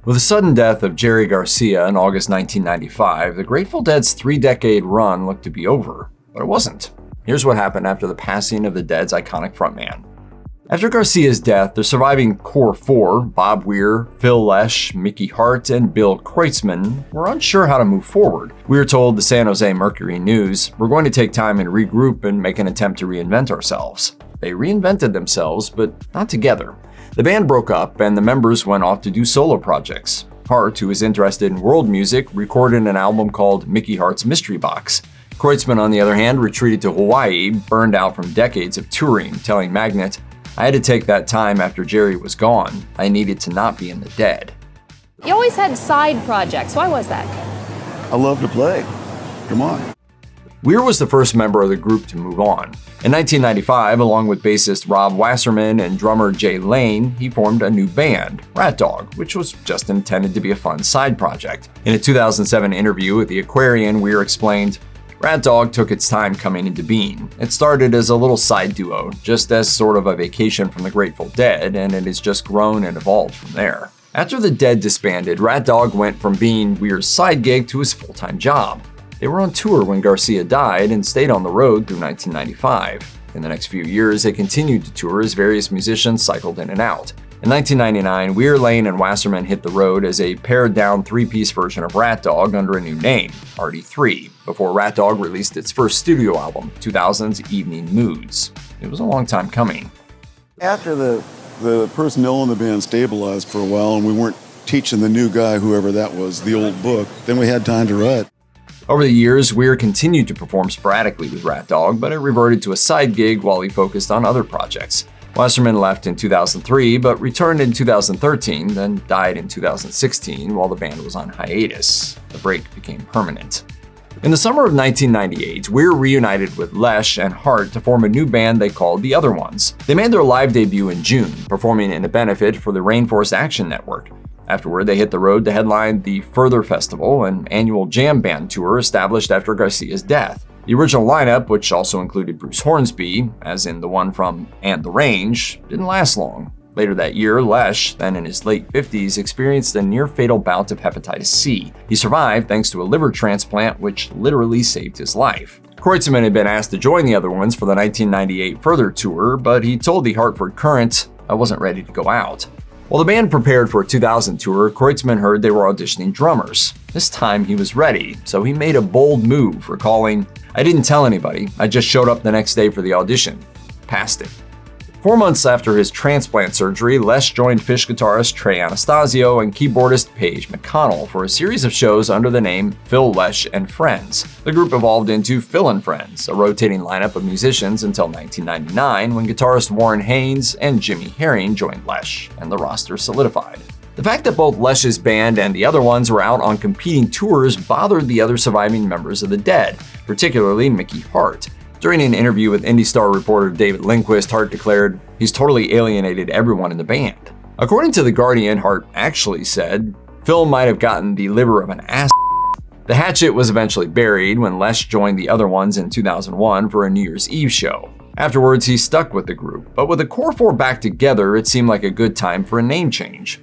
With the sudden death of Jerry Garcia in August 1995, the Grateful Dead's three-decade run looked to be over, but it wasn't. Here's what happened after the passing of the Dead's iconic frontman. After Garcia's death, the surviving core four, Bob Weir, Phil Lesh, Mickey Hart, and Bill Kreutzmann, were unsure how to move forward. Weir told the San Jose Mercury News, "We're going to take time and regroup and make an attempt to reinvent ourselves." They reinvented themselves, but not together. The band broke up and the members went off to do solo projects. Hart, who was interested in world music, recorded an album called Mickey Hart's Mystery Box. Kreutzmann, on the other hand, retreated to Hawaii, burned out from decades of touring, telling Magnet, "I had to take that time after Jerry was gone. I needed to not be in the Dead." You always had side projects. Why was that? I love to play. Come on. Weir was the first member of the group to move on. In 1995, along with bassist Rob Wasserman and drummer Jay Lane, he formed a new band, RatDog, which was just intended to be a fun side project. In a 2007 interview with The Aquarian, Weir explained, "RatDog took its time coming into being. It started as a little side duo, just as sort of a vacation from the Grateful Dead, and it has just grown and evolved from there." After the Dead disbanded, RatDog went from being Weir's side gig to his full-time job. They were on tour when Garcia died and stayed on the road through 1995. In the next few years, they continued to tour as various musicians cycled in and out. In 1999, Weir, Lane, and Wasserman hit the road as a pared-down three-piece version of RatDog under a new name, RD3, before RatDog released its first studio album, 2000's Evening Moods. It was a long time coming. After the personnel in the band stabilized for a while and we weren't teaching the new guy, whoever that was, the old book, then we had time to write. Over the years, Weir continued to perform sporadically with RatDog, but it reverted to a side gig while he focused on other projects. Wasserman left in 2003, but returned in 2013, then died in 2016 while the band was on hiatus. The break became permanent. In the summer of 1998, Weir reunited with Lesh and Hart to form a new band they called The Other Ones. They made their live debut in June, performing in a benefit for the Rainforest Action Network. Afterward, they hit the road to headline the Further Festival, an annual jam band tour established after Garcia's death. The original lineup, which also included Bruce Hornsby, as in the one from And the Range, didn't last long. Later that year, Lesh, then in his late 50s, experienced a near-fatal bout of hepatitis C. He survived thanks to a liver transplant, which literally saved his life. Kreutzmann had been asked to join the Other Ones for the 1998 Further tour, but he told the Hartford Courant, "I wasn't ready to go out." While the band prepared for a 2000 tour, Kreutzmann heard they were auditioning drummers. This time he was ready, so he made a bold move, recalling, "I didn't tell anybody, I just showed up the next day for the audition. Passed it." 4 months after his transplant surgery, Lesh joined Phish guitarist Trey Anastasio and keyboardist Paige McConnell for a series of shows under the name Phil, Lesh, and Friends. The group evolved into Phil and Friends, a rotating lineup of musicians until 1999 when guitarist Warren Haynes and Jimmy Herring joined Lesh, and the roster solidified. The fact that both Lesh's band and the Other Ones were out on competing tours bothered the other surviving members of the Dead, particularly Mickey Hart. During an interview with Indie Star reporter David Lindquist, Hart declared, "He's totally alienated everyone in the band." According to The Guardian, Hart actually said, "Phil might have gotten the liver of an ass." The hatchet was eventually buried when Lesh joined the Other Ones in 2001 for a New Year's Eve show. Afterwards, he stuck with the group, but with the core four back together, it seemed like a good time for a name change.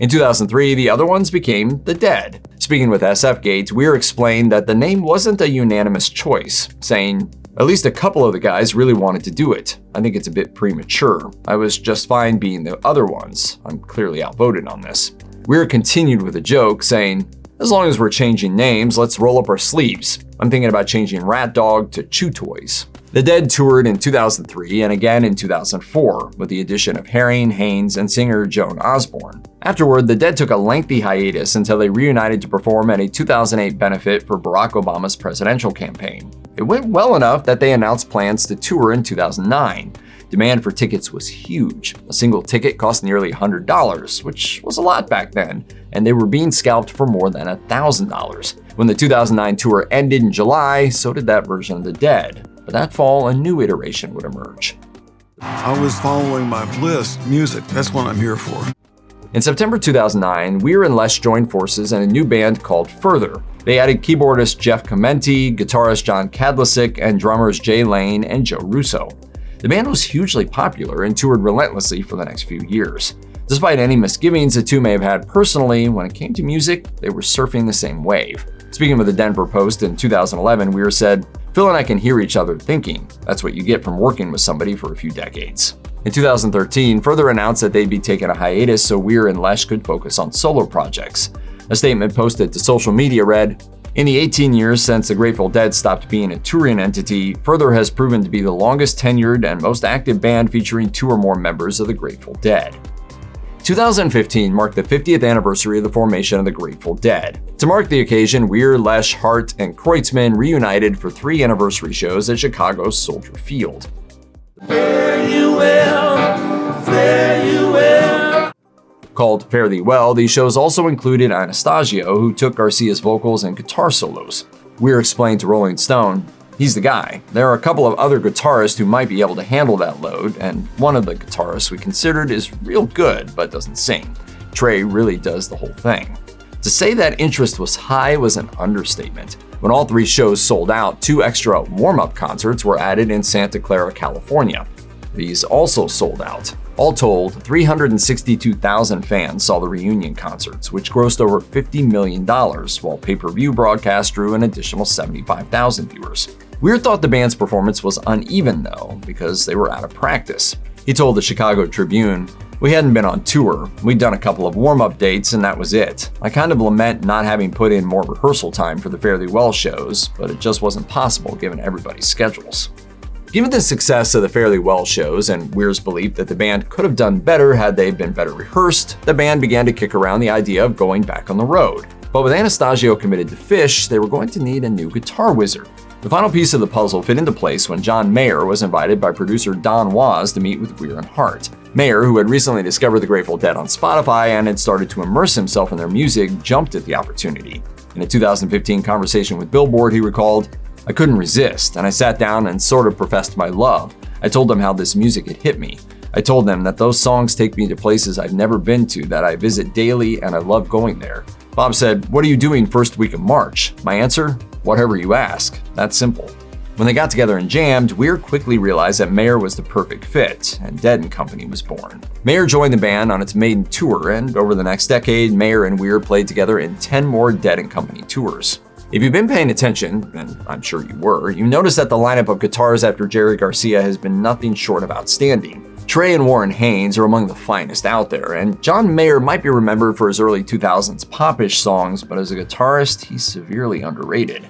In 2003, the Other Ones became The Dead. Speaking with SF Gates, Weir explained that the name wasn't a unanimous choice, saying, "At least a couple of the guys really wanted to do it. I think it's a bit premature. I was just fine being the Other Ones. I'm clearly outvoted on this." Weir continued with a joke, saying, "As long as we're changing names, let's roll up our sleeves. I'm thinking about changing RatDog to Chew Toys." The Dead toured in 2003 and again in 2004, with the addition of Herring, Haynes, and singer Joan Osborne. Afterward, the Dead took a lengthy hiatus until they reunited to perform at a 2008 benefit for Barack Obama's presidential campaign. It went well enough that they announced plans to tour in 2009. Demand for tickets was huge. A single ticket cost nearly $100, which was a lot back then, and they were being scalped for more than $1,000. When the 2009 tour ended in July, so did that version of the Dead. But that fall, a new iteration would emerge. I was following my bliss, music. That's what I'm here for. In September 2009, Weir and Lesh joined forces in a new band called Further. They added keyboardist Jeff Comenti, guitarist John Kadlasic, and drummers Jay Lane and Joe Russo. The band was hugely popular and toured relentlessly for the next few years. Despite any misgivings the two may have had personally, when it came to music, they were surfing the same wave. Speaking with the Denver Post in 2011, Weir said, "Phil and I can hear each other thinking. That's what you get from working with somebody for a few decades." In 2013, Further announced that they'd be taking a hiatus so Weir and Lesh could focus on solo projects. A statement posted to social media read, "In the 18 years since the Grateful Dead stopped being a touring entity, Further has proven to be the longest tenured and most active band featuring 2 or more members of the Grateful Dead." 2015 marked the 50th anniversary of the formation of the Grateful Dead. To mark the occasion, Weir, Lesh, Hart, and Kreutzmann reunited for 3 anniversary shows at Chicago's Soldier Field. Fare you well, fare you well. Called Fare Thee Well, these shows also included Anastasio, who took Garcia's vocals and guitar solos. Weir explained to Rolling Stone, "He's the guy. There are a couple of other guitarists who might be able to handle that load, and one of the guitarists we considered is real good but doesn't sing. Trey really does the whole thing." To say that interest was high was an understatement. When all 3 shows sold out, 2 extra warm-up concerts were added in Santa Clara, California. These also sold out. All told, 362,000 fans saw the reunion concerts, which grossed over $50 million, while pay-per-view broadcasts drew an additional 75,000 viewers. Weir thought the band's performance was uneven, though, because they were out of practice. He told the Chicago Tribune, "We hadn't been on tour. We'd done a couple of warm-up dates, and that was it. I kind of lament not having put in more rehearsal time for the Fare Thee Well shows, but it just wasn't possible given everybody's schedules." Given the success of the Fare Thee Well shows and Weir's belief that the band could have done better had they been better rehearsed, the band began to kick around the idea of going back on the road. But with Anastasio committed to Phish, they were going to need a new guitar wizard. The final piece of the puzzle fit into place when John Mayer was invited by producer Don Was to meet with Weir and Hart. Mayer, who had recently discovered the Grateful Dead on Spotify and had started to immerse himself in their music, jumped at the opportunity. In a 2015 conversation with Billboard, he recalled, "I couldn't resist, and I sat down and sort of professed my love. I told them how this music had hit me. I told them that those songs take me to places I've never been to, that I visit daily, and I love going there." Bob said, "What are you doing first week of March?" My answer? Whatever you ask. That's simple. When they got together and jammed, Weir quickly realized that Mayer was the perfect fit, and Dead & Company was born. Mayer joined the band on its maiden tour, and over the next decade, Mayer and Weir played together in 10 more Dead & Company tours. If you've been paying attention, and I'm sure you were, you noticed that the lineup of guitars after Jerry Garcia has been nothing short of outstanding. Trey and Warren Haynes are among the finest out there, and John Mayer might be remembered for his early 2000s popish songs, but as a guitarist, he's severely underrated.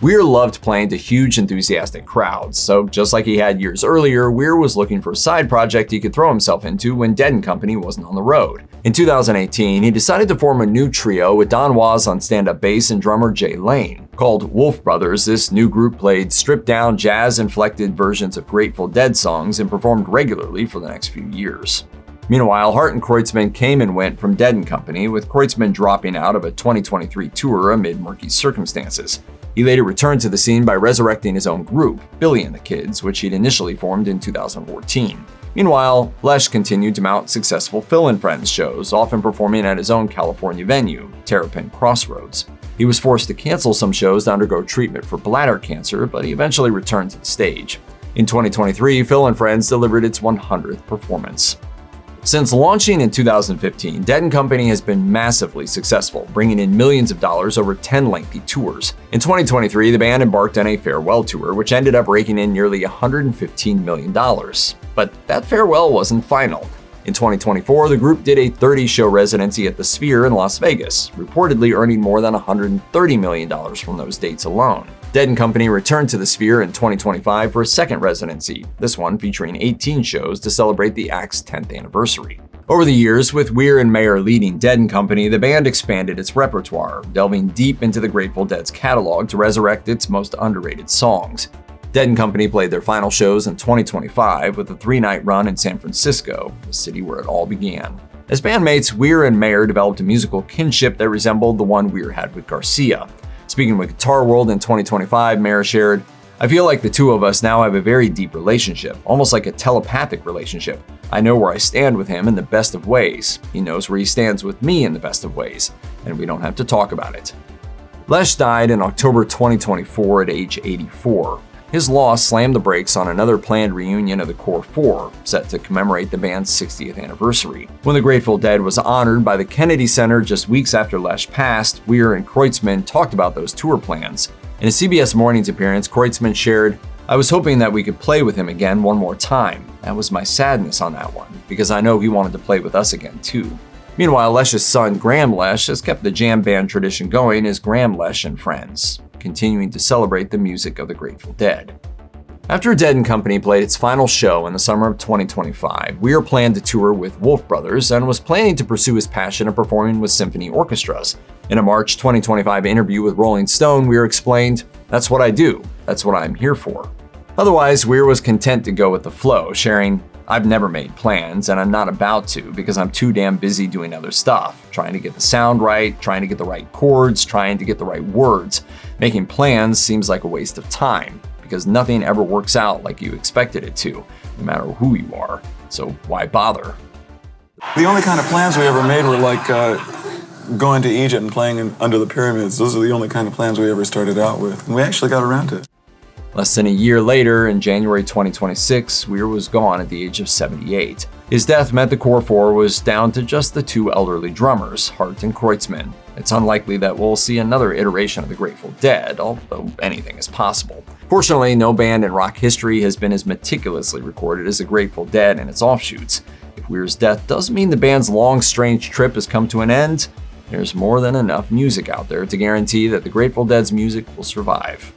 Weir loved playing to huge, enthusiastic crowds, so just like he had years earlier, Weir was looking for a side project he could throw himself into when Dead & Company wasn't on the road. In 2018, he decided to form a new trio with Don Was on stand-up bass and drummer Jay Lane. Called Wolf Brothers, this new group played stripped-down, jazz-inflected versions of Grateful Dead songs and performed regularly for the next few years. Meanwhile, Hart and Kreutzmann came and went from Dead & Company, with Kreutzmann dropping out of a 2023 tour amid murky circumstances. He later returned to the scene by resurrecting his own group, Billy and the Kids, which he'd initially formed in 2014. Meanwhile, Lesh continued to mount successful Phil and Friends shows, often performing at his own California venue, Terrapin Crossroads. He was forced to cancel some shows to undergo treatment for bladder cancer, but he eventually returned to the stage. In 2023, Phil and Friends delivered its 100th performance. Since launching in 2015, Dead & Company has been massively successful, bringing in millions of dollars over 10 lengthy tours. In 2023, the band embarked on a farewell tour, which ended up raking in nearly $115 million. But that farewell wasn't final. In 2024, the group did a 30-show residency at the Sphere in Las Vegas, reportedly earning more than $130 million from those dates alone. Dead & Company returned to the Sphere in 2025 for a second residency, this one featuring 18 shows to celebrate the act's 10th anniversary. Over the years, with Weir and Mayer leading Dead & Company, the band expanded its repertoire, delving deep into the Grateful Dead's catalog to resurrect its most underrated songs. Dead & Company played their final shows in 2025 with a 3-night run in San Francisco, the city where it all began. As bandmates, Weir and Mayer developed a musical kinship that resembled the one Weir had with Garcia. Speaking with Guitar World in 2025, Mayer shared, "I feel like the two of us now have a very deep relationship, almost like a telepathic relationship. I know where I stand with him in the best of ways. He knows where he stands with me in the best of ways, and we don't have to talk about it." Lesh died in October 2024 at age 84. His loss slammed the brakes on another planned reunion of the Core 4, set to commemorate the band's 60th anniversary. When the Grateful Dead was honored by the Kennedy Center just weeks after Lesh passed, Weir and Kreutzmann talked about those tour plans. In a CBS Mornings appearance, Kreutzmann shared, "I was hoping that we could play with him again one more time. That was my sadness on that one, because I know he wanted to play with us again too." Meanwhile, Lesh's son, Graham Lesh, has kept the jam band tradition going as Graham Lesh and Friends, continuing to celebrate the music of the Grateful Dead. After Dead & Company played its final show in the summer of 2025, Weir planned to tour with Wolf Brothers and was planning to pursue his passion of performing with symphony orchestras. In a March 2025 interview with Rolling Stone, Weir explained, "That's what I do. That's what I'm here for." Otherwise, Weir was content to go with the flow, sharing, "I've never made plans, and I'm not about to because I'm too damn busy doing other stuff, trying to get the sound right, trying to get the right chords, trying to get the right words. Making plans seems like a waste of time, because nothing ever works out like you expected it to, no matter who you are. So why bother?" The only kind of plans we ever made were like going to Egypt and playing under the pyramids. Those are the only kind of plans we ever started out with. And we actually got around to it. Less than a year later, in January 2026, Weir was gone at the age of 78. His death meant the Core 4 was down to just the two elderly drummers, Hart and Kreutzmann. It's unlikely that we'll see another iteration of the Grateful Dead, although anything is possible. Fortunately, no band in rock history has been as meticulously recorded as the Grateful Dead and its offshoots. If Weir's death does mean the band's long, strange trip has come to an end, there's more than enough music out there to guarantee that the Grateful Dead's music will survive.